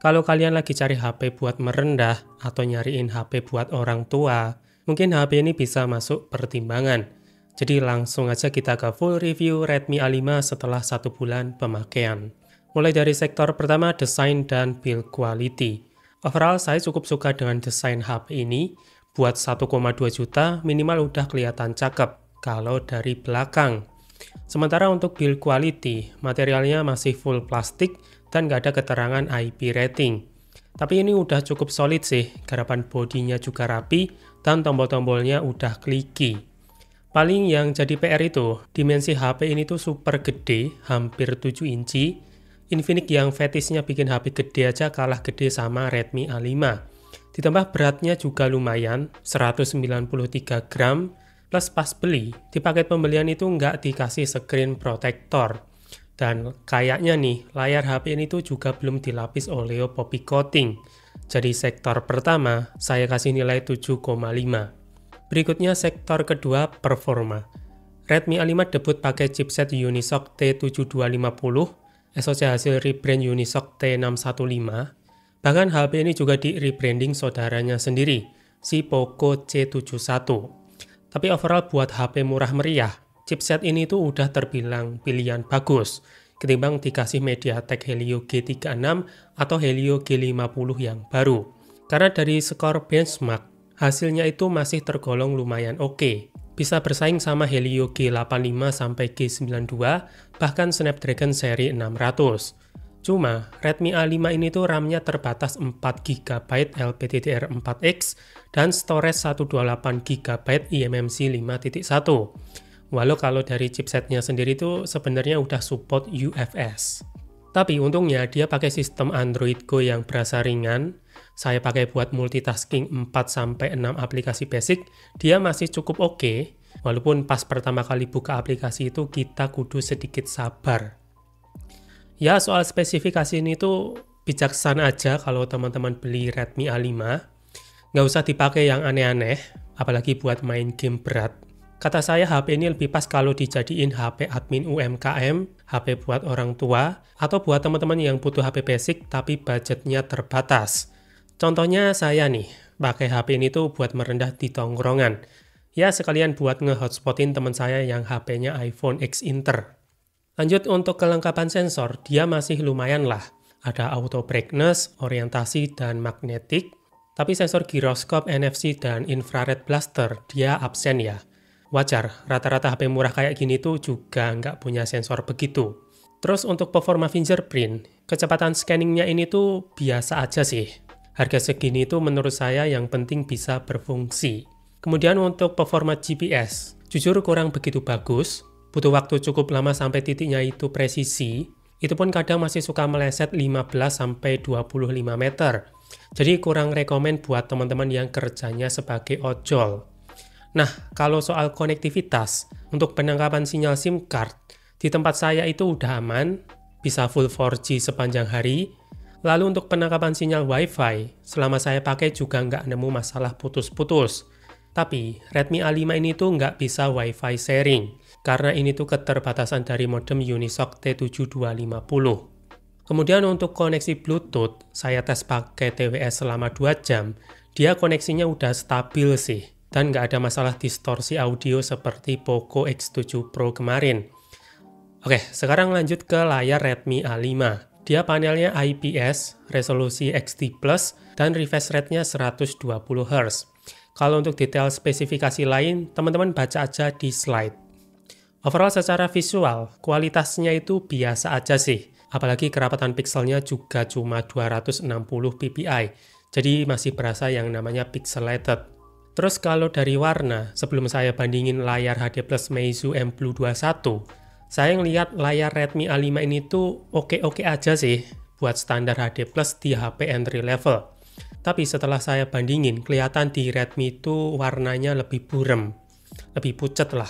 Kalau kalian lagi cari HP buat merendah atau nyariin HP buat orang tua, mungkin HP ini bisa masuk pertimbangan. Jadi langsung aja kita ke full review Redmi A5 setelah 1 bulan pemakaian. Mulai dari sektor pertama, desain dan build quality. Overall, saya cukup suka dengan desain HP ini. Buat 1,2 juta, minimal udah kelihatan cakep kalau dari belakang. Sementara untuk build quality, materialnya masih full plastik dan nggak ada keterangan IP rating. Tapi ini udah cukup solid sih, garapan bodinya juga rapi dan tombol-tombolnya udah kliki. Paling yang jadi PR itu, dimensi HP ini tuh super gede, hampir 7 inci. Infinix yang fetishnya bikin HP gede aja kalah gede sama Redmi A5. Ditambah beratnya juga lumayan, 193 gram, plus pas beli, di paket pembelian itu nggak dikasih screen protector. Dan kayaknya nih, layar HP ini tuh juga belum dilapis Oleo Poppy Coating. Jadi sektor pertama, saya kasih nilai 7,5. Berikutnya sektor kedua, performa. Redmi A5 debut pakai chipset Unisoc T7250, SoC hasil rebrand Unisoc T615. Bahkan HP ini juga di rebranding saudaranya sendiri, si Poco C71. Tapi overall buat HP murah meriah, chipset ini tuh udah terbilang pilihan bagus ketimbang dikasih MediaTek Helio G36 atau Helio G50 yang baru. Karena dari skor benchmark, hasilnya itu masih tergolong lumayan oke. Bisa bersaing sama Helio G85 sampai G92, bahkan Snapdragon seri 600. Cuma, Redmi A5 ini tuh RAM-nya terbatas 4GB LPDDR4X dan storage 128GB eMMC 5.1. Walau kalau dari chipsetnya sendiri tuh sebenarnya udah support UFS. Tapi untungnya dia pakai sistem Android Go yang berasa ringan. Saya pakai buat multitasking 4-6 aplikasi basic, dia masih cukup oke. Walaupun pas pertama kali buka aplikasi itu kita kudu sedikit sabar. Ya, soal spesifikasi ini tuh bijaksana aja kalau teman-teman beli Redmi A5. Nggak usah dipakai yang aneh-aneh, apalagi buat main game berat. Kata saya HP ini lebih pas kalau dijadiin HP admin UMKM, HP buat orang tua, atau buat teman-teman yang butuh HP basic tapi budgetnya terbatas. Contohnya saya nih, pakai HP ini tuh buat merendah di tongkrongan. Ya, sekalian buat nge-hotspotin teman saya yang HP-nya iPhone X Inter. Lanjut untuk kelengkapan sensor, dia masih lumayan lah. Ada auto brightness, orientasi, dan magnetik. Tapi sensor giroskop, NFC, dan infrared blaster dia absen ya. Wajar, rata-rata HP murah kayak gini tuh juga nggak punya sensor begitu. Terus untuk performa fingerprint, kecepatan scanningnya ini tuh biasa aja sih. Harga segini tuh menurut saya yang penting bisa berfungsi. Kemudian untuk performa GPS, jujur kurang begitu bagus. Butuh waktu cukup lama sampai titiknya itu presisi, itu pun kadang masih suka meleset 15-25 meter. Jadi kurang rekomen buat teman-teman yang kerjanya sebagai ojol. Nah, kalau soal konektivitas, untuk penangkapan sinyal SIM card, di tempat saya itu udah aman, bisa full 4G sepanjang hari. Lalu untuk penangkapan sinyal Wi-Fi, selama saya pakai juga nggak nemu masalah putus-putus. Tapi Redmi A5 ini tuh nggak bisa Wi-Fi sharing, karena ini tuh keterbatasan dari modem Unisoc T7250. Kemudian untuk koneksi Bluetooth, saya tes pakai TWS selama 2 jam, dia koneksinya udah stabil sih, dan nggak ada masalah distorsi audio seperti Poco X7 Pro kemarin. Oke, sekarang lanjut ke layar Redmi A5. Dia panelnya IPS, resolusi XD+, dan refresh rate-nya 120Hz. Kalau untuk detail spesifikasi lain, teman-teman baca aja di slide. Overall secara visual, kualitasnya itu biasa aja sih. Apalagi kerapatan pixelnya juga cuma 260 ppi, jadi masih berasa yang namanya pixelated. Terus kalau dari warna, sebelum saya bandingin layar HD Plus Meizu M Blue 21, saya ngeliat layar Redmi A5 ini tuh oke-oke aja sih buat standar HD Plus di HP entry level. Tapi setelah saya bandingin, kelihatan di Redmi itu warnanya lebih burem, lebih pucat lah.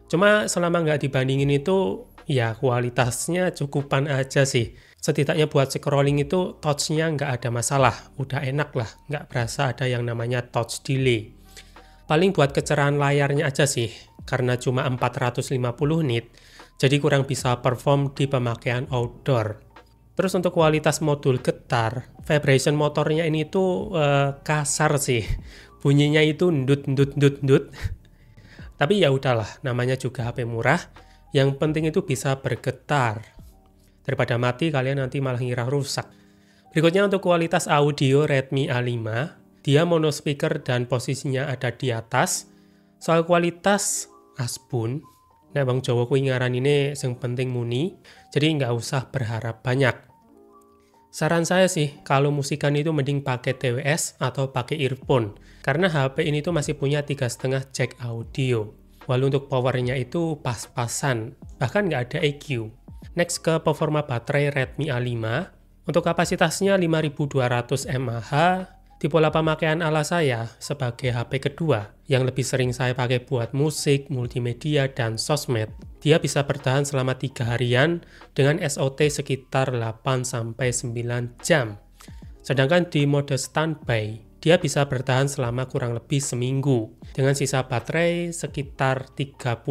Cuma selama nggak dibandingin itu, ya kualitasnya cukupan aja sih. Setidaknya buat scrolling itu touch-nya nggak ada masalah, udah enak lah, nggak berasa ada yang namanya touch delay. Paling buat kecerahan layarnya aja sih, karena cuma 450 nit, jadi kurang bisa perform di pemakaian outdoor. Terus untuk kualitas modul getar, vibration motornya ini tuh kasar sih. Bunyinya itu ndut. Tapi ya udahlah, namanya juga HP murah. Yang penting itu bisa bergetar. Daripada mati kalian nanti malah ngira rusak. Berikutnya untuk kualitas audio Redmi A5, dia mono speaker dan posisinya ada di atas. Soal kualitas aspun, nah bang Jawa kuwi ngaran ini yang penting muni, jadi nggak usah berharap banyak. Saran saya sih, kalau musikan itu mending pakai TWS atau pakai earphone, karena HP ini tuh masih punya 3,5 jack audio. Walau untuk powernya itu pas-pasan, bahkan nggak ada EQ. Next ke performa baterai Redmi A5, untuk kapasitasnya 5200 mAh, di pola pemakaian ala saya sebagai HP kedua yang lebih sering saya pakai buat musik, multimedia, dan sosmed, dia bisa bertahan selama 3 harian dengan SOT sekitar 8-9 jam. Sedangkan di mode standby, dia bisa bertahan selama kurang lebih seminggu dengan sisa baterai sekitar 30%.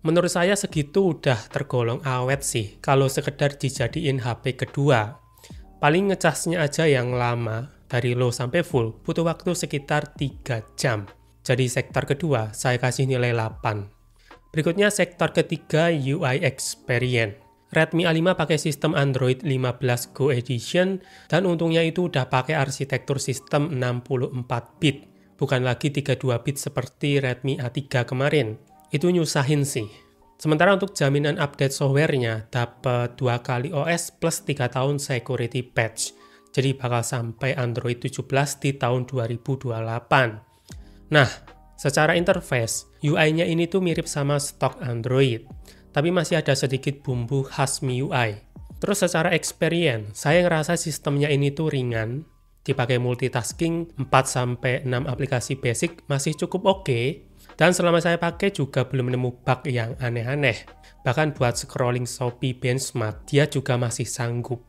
Menurut saya segitu udah tergolong awet sih kalau sekedar dijadiin HP kedua. Paling ngecasnya aja yang lama, dari low sampai full, butuh waktu sekitar 3 jam. Jadi sektor kedua, saya kasih nilai 8. Berikutnya sektor ketiga, UI Experience. Redmi A5 pakai sistem Android 15 Go Edition, dan untungnya itu udah pakai arsitektur sistem 64 bit, bukan lagi 32 bit seperti Redmi A3 kemarin. Itu nyusahin sih. Sementara untuk jaminan update softwarenya, dapat 2 kali OS plus 3 tahun security patch. Jadi bakal sampai Android 17 di tahun 2028. Nah, secara interface, UI-nya ini tuh mirip sama stok Android, tapi masih ada sedikit bumbu khas MIUI. Terus secara experience, saya ngerasa sistemnya ini tuh ringan, dipakai multitasking 4-6 aplikasi basic masih cukup oke, dan selama saya pakai juga belum nemu bug yang aneh-aneh. Bahkan buat scrolling Shopee benchmark, dia juga masih sanggup.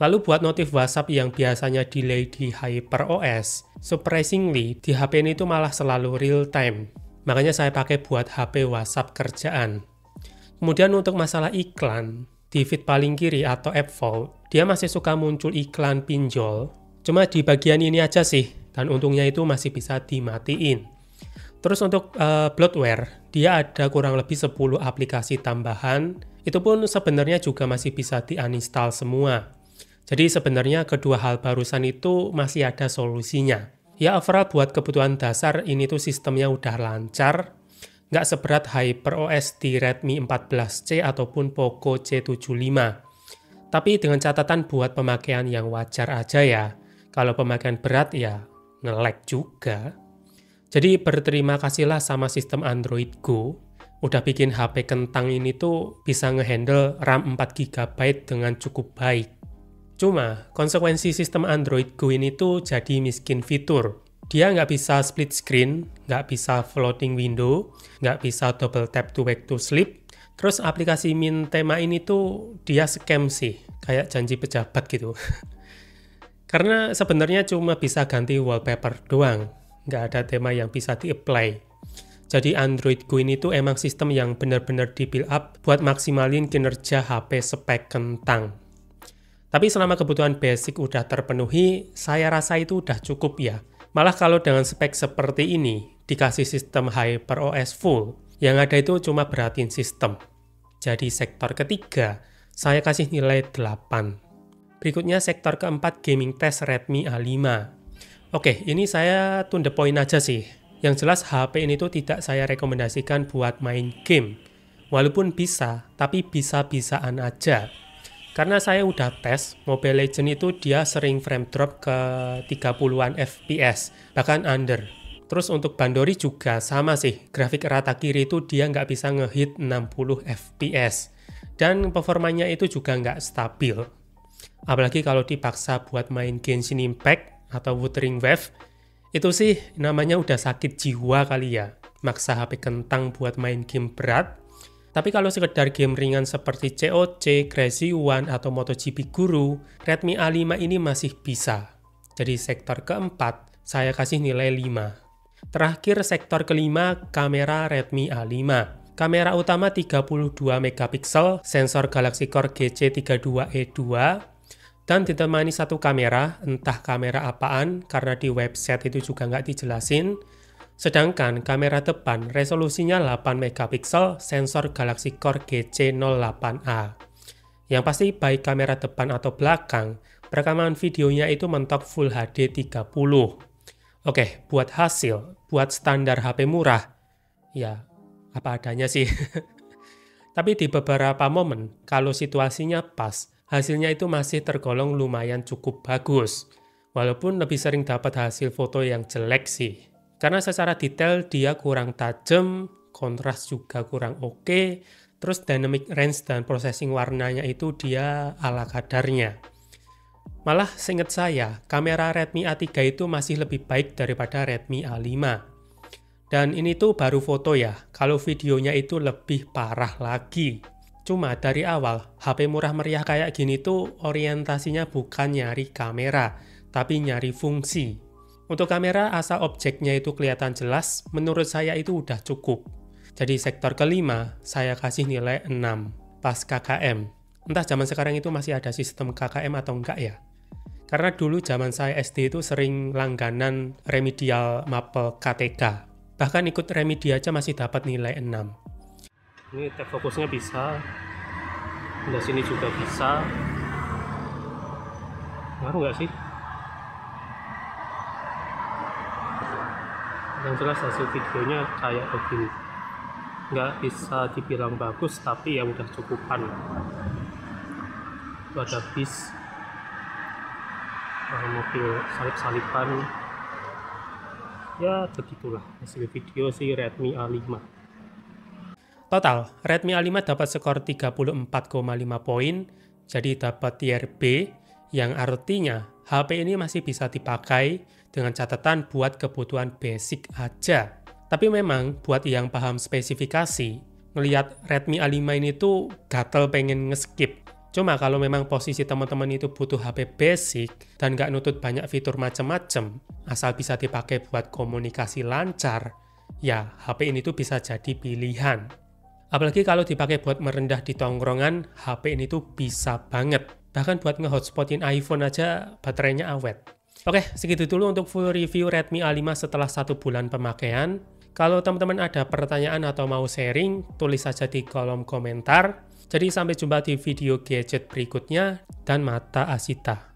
Lalu buat notif WhatsApp yang biasanya delay di HyperOS, surprisingly di HP ini tuh malah selalu real time. Makanya saya pakai buat HP WhatsApp kerjaan. Kemudian untuk masalah iklan, di feed paling kiri atau app vault, dia masih suka muncul iklan pinjol. Cuma di bagian ini aja sih, dan untungnya itu masih bisa dimatiin. Terus untuk bloatware, dia ada kurang lebih 10 aplikasi tambahan, itu pun sebenarnya juga masih bisa di-uninstall semua. Jadi sebenarnya kedua hal barusan itu masih ada solusinya. Ya overall buat kebutuhan dasar ini tuh sistemnya udah lancar, nggak seberat HyperOS di Redmi 14C ataupun Poco C75. Tapi dengan catatan buat pemakaian yang wajar aja ya. Kalau pemakaian berat ya nge-lag juga. Jadi berterima kasihlah sama sistem Android Go, udah bikin HP kentang ini tuh bisa ngehandle RAM 4GB dengan cukup baik. Cuma, konsekuensi sistem Android Go ini tuh jadi miskin fitur. Dia nggak bisa split screen, nggak bisa floating window, nggak bisa double tap to wake to sleep. Terus aplikasi Min Tema ini tuh dia scam sih, kayak janji pejabat gitu. Karena sebenarnya cuma bisa ganti wallpaper doang, nggak ada tema yang bisa di-apply. Jadi Android Go ini tuh emang sistem yang benar-benar di-build up buat maksimalin kinerja HP spek kentang. Tapi selama kebutuhan basic udah terpenuhi, saya rasa itu udah cukup ya. Malah kalau dengan spek seperti ini, dikasih sistem HyperOS full, yang ada itu cuma beratin sistem. Jadi sektor ketiga, saya kasih nilai 8. Berikutnya sektor keempat, gaming test Redmi A5. Oke, ini saya to the point aja sih. Yang jelas HP ini tuh tidak saya rekomendasikan buat main game. Walaupun bisa, tapi bisa-bisaan aja. Karena saya udah tes, Mobile Legends itu dia sering frame drop ke 30-an FPS, bahkan under. Terus untuk Bandori juga sama sih, grafik rata kiri itu dia nggak bisa ngehit 60 FPS. Dan performanya itu juga nggak stabil. Apalagi kalau dipaksa buat main Genshin Impact atau Wuthering Waves, itu sih namanya udah sakit jiwa kali ya. Maksa HP kentang buat main game berat. Tapi kalau sekedar game ringan seperti COC, Crazy One, atau MotoGP Guru, Redmi A5 ini masih bisa. Jadi sektor keempat, saya kasih nilai 5. Terakhir sektor kelima, kamera Redmi A5. Kamera utama 32 megapiksel, sensor Galaxy Core GC32E2, dan ditemani satu kamera, entah kamera apaan, karena di website itu juga nggak dijelasin. Sedangkan kamera depan resolusinya 8 megapiksel, sensor Galaxy Core GC08A. Yang pasti baik kamera depan atau belakang, perekaman videonya itu mentok Full HD 30. Oke, buat hasil, buat standar HP murah, ya apa adanya sih. Tapi di beberapa momen, kalau situasinya pas, hasilnya itu masih tergolong lumayan cukup bagus. Walaupun lebih sering dapat hasil foto yang jelek sih. Karena secara detail dia kurang tajam, kontras juga kurang oke, terus dynamic range dan processing warnanya itu dia ala kadarnya. Malah seingat saya, kamera Redmi A3 itu masih lebih baik daripada Redmi A5. Dan ini tuh baru foto ya, kalau videonya itu lebih parah lagi. Cuma dari awal, HP murah meriah kayak gini tuh orientasinya bukan nyari kamera, tapi nyari fungsi. Untuk kamera, asal objeknya itu kelihatan jelas, menurut saya itu udah cukup. Jadi sektor kelima, saya kasih nilai 6, pas KKM. Entah zaman sekarang itu masih ada sistem KKM atau enggak ya. Karena dulu zaman saya SD itu sering langganan remedial mapel KTK. Bahkan ikut remedi aja masih dapat nilai 6. Ini tag fokusnya bisa. Di sini juga bisa. Ngaruh nggak sih? Yang jelas hasil videonya kayak begini. Nggak bisa dibilang bagus, tapi ya udah cukupan. Itu ada bis. Mobil salip-salipan. Ya begitulah hasil video si Redmi A5. Total, Redmi A5 dapat skor 34,5 poin, jadi dapat tier B, yang artinya HP ini masih bisa dipakai dengan catatan buat kebutuhan basic aja. Tapi memang buat yang paham spesifikasi, ngelihat Redmi A5 ini tuh gatel pengen ngeskip. Cuma kalau memang posisi teman-teman itu butuh HP basic dan nggak nutut banyak fitur macem-macem, asal bisa dipakai buat komunikasi lancar, ya HP ini tuh bisa jadi pilihan. Apalagi kalau dipakai buat merendah di tongkrongan, HP ini tuh bisa banget. Bahkan buat nge-hotspotin iPhone aja baterainya awet. Oke, segitu dulu untuk full review Redmi A5 setelah 1 bulan pemakaian. Kalau teman-teman ada pertanyaan atau mau sharing, tulis saja di kolom komentar. Jadi sampai jumpa di video gadget berikutnya, dan mata Asita.